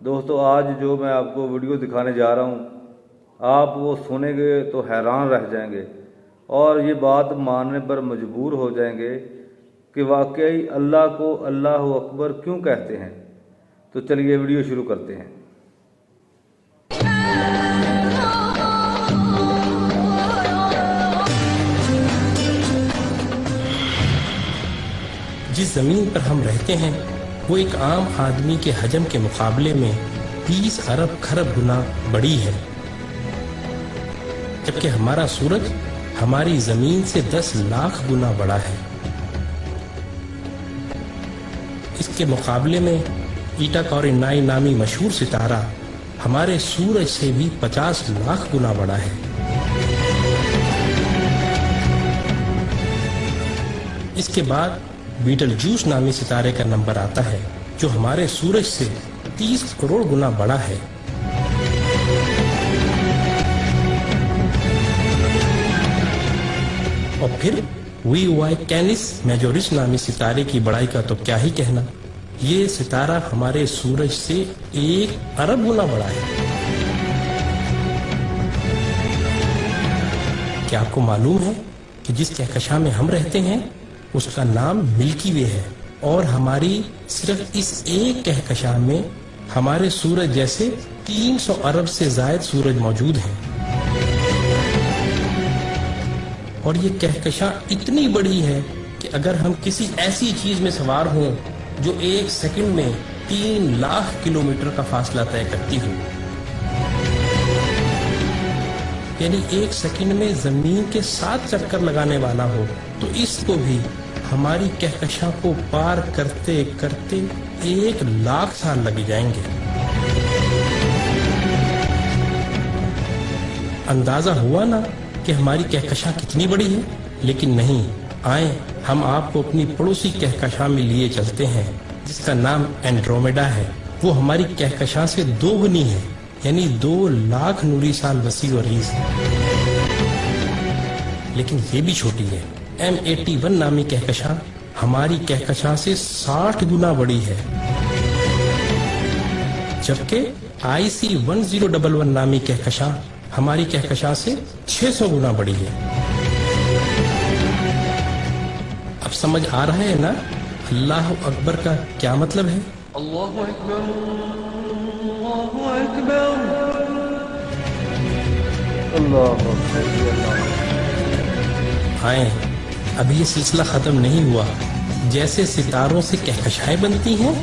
دوستو آج جو میں آپ کو ویڈیو دکھانے جا رہا ہوں آپ وہ سنیں گے تو حیران رہ جائیں گے اور یہ بات ماننے پر مجبور ہو جائیں گے کہ واقعی اللہ کو اللہ اکبر کیوں کہتے ہیں۔ تو چلیے ویڈیو شروع کرتے ہیں۔ جس زمین پر ہم رہتے ہیں وہ ایک عام آدمی کے حجم کے مقابلے میں 20 ارب کھرب گنا بڑی ہے، جبکہ ہمارا سورج ہماری زمین سے 10 لاکھ گنا بڑا ہے۔ اس کے مقابلے میں ایٹا کورینائی نامی مشہور ستارہ ہمارے سورج سے بھی 50 لاکھ گنا بڑا ہے۔ اس کے بعد بیٹل جوس نامی ستارے کا نمبر آتا ہے جو ہمارے سورج سے 30 کروڑ گنا بڑا ہے۔ اور پھر وی وائی کینس میجورس نامی ستارے کی بڑائی کا تو کیا ہی کہنا، یہ ستارہ ہمارے سورج سے 1 ارب گنا بڑا ہے۔ کیا آپ کو معلوم ہے کہ جس کہکشاں میں ہم رہتے ہیں اس کا نام ملکی وے ہے، اور ہماری صرف اس ایک کہکشاں میں ہمارے سورج جیسے 300 ارب سے زائد سورج موجود ہیں۔ اور یہ کہکشاں اتنی بڑی ہے کہ اگر ہم کسی ایسی چیز میں سوار ہوں جو 1 سیکنڈ میں 3 لاکھ کلومیٹر کا فاصلہ طے کرتی ہو، یعنی 1 سیکنڈ میں زمین کے 7 چکر لگانے والا ہو، تو اس کو بھی ہماری کہکشاں کو پار کرتے کرتے 1 لاکھ سال لگ جائیں گے۔ اندازہ ہوا نا کہ ہماری کہکشاں کتنی بڑی ہے؟ لیکن نہیں، آئیں ہم آپ کو اپنی پڑوسی کہکشاں میں لیے چلتے ہیں جس کا نام اینڈرومیڈا ہے۔ وہ ہماری کہکشاں سے 2 گنی ہے، یعنی 2 لاکھ نوری سال وسیع و عریض ہے۔ لیکن یہ بھی چھوٹی ہے۔ M81 نامی کہکشاں ہماری کہکشاں سے 60 گنا بڑی ہے، جبکہ IC 1011 نامی کہکشاں ہماری کہکشاں سے 600 گنا بڑی ہے۔ اب سمجھ آ رہا ہے نا اللہ اکبر کا کیا مطلب ہے؟ اللہ اکبر، اللہ اکبر، اللہ اکبر۔ آئیں، ابھی یہ سلسلہ ختم نہیں ہوا۔ جیسے ستاروں سے کہکشائیں بنتی ہیں،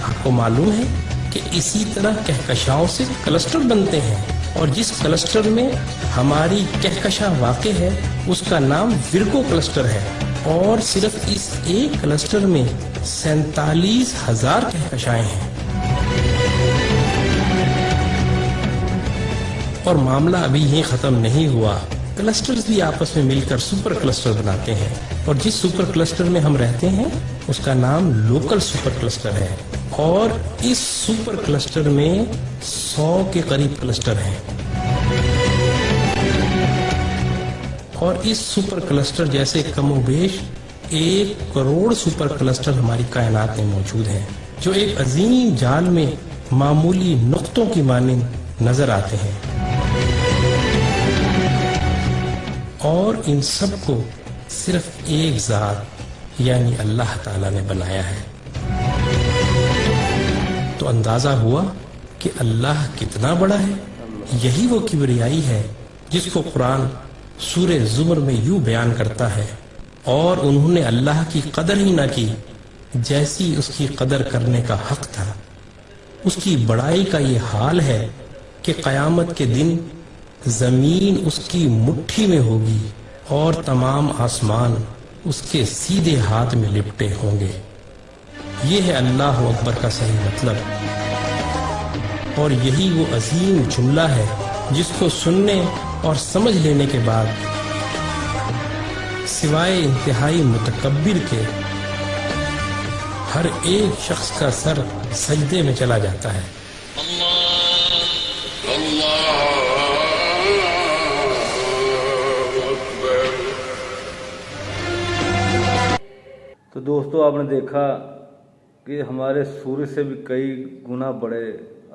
آپ کو معلوم ہے کہ اسی طرح کہکشاؤں سے کلسٹر بنتے ہیں، اور جس کلسٹر میں ہماری کہکشاں واقع ہے اس کا نام ورگو کلسٹر ہے، اور صرف اس ایک کلسٹر میں 47,000 کہکشائیں ہیں۔ اور معاملہ ابھی یہیں ختم نہیں ہوا، کلسٹرز بھی آپس میں مل کر سپر کلسٹر بناتے ہیں، اور جس سپر کلسٹر میں ہم رہتے ہیں اس کا نام لوکل سپر کلسٹر ہے، اور اس سپر کلسٹر میں 100 کے قریب کلسٹر ہیں۔ اور اس سپر کلسٹر جیسے کم و بیش 1 کروڑ سپر کلسٹر ہماری کائنات میں موجود ہیں، جو ایک عظیم جال میں معمولی نقطوں کی مانند نظر آتے ہیں، اور ان سب کو صرف ایک ذات یعنی اللہ تعالیٰ نے بنایا ہے۔ تو اندازہ ہوا کہ اللہ کتنا بڑا ہے۔ یہی وہ کبریائی ہے جس کو قرآن سورہ زمر میں یوں بیان کرتا ہے، اور انہوں نے اللہ کی قدر ہی نہ کی جیسی اس کی قدر کرنے کا حق تھا۔ اس کی بڑائی کا یہ حال ہے کہ قیامت کے دن زمین اس کی مٹھی میں ہوگی اور تمام آسمان اس کے سیدھے ہاتھ میں لپٹے ہوں گے۔ یہ ہے اللہ اکبر کا صحیح مطلب، اور یہی وہ عظیم جملہ ہے جس کو سننے اور سمجھ لینے کے بعد سوائے انتہائی متکبر کے ہر ایک شخص کا سر سجدے میں چلا جاتا ہے۔ تو دوستو آپ نے دیکھا کہ ہمارے سورج سے بھی کئی گنا بڑے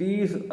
30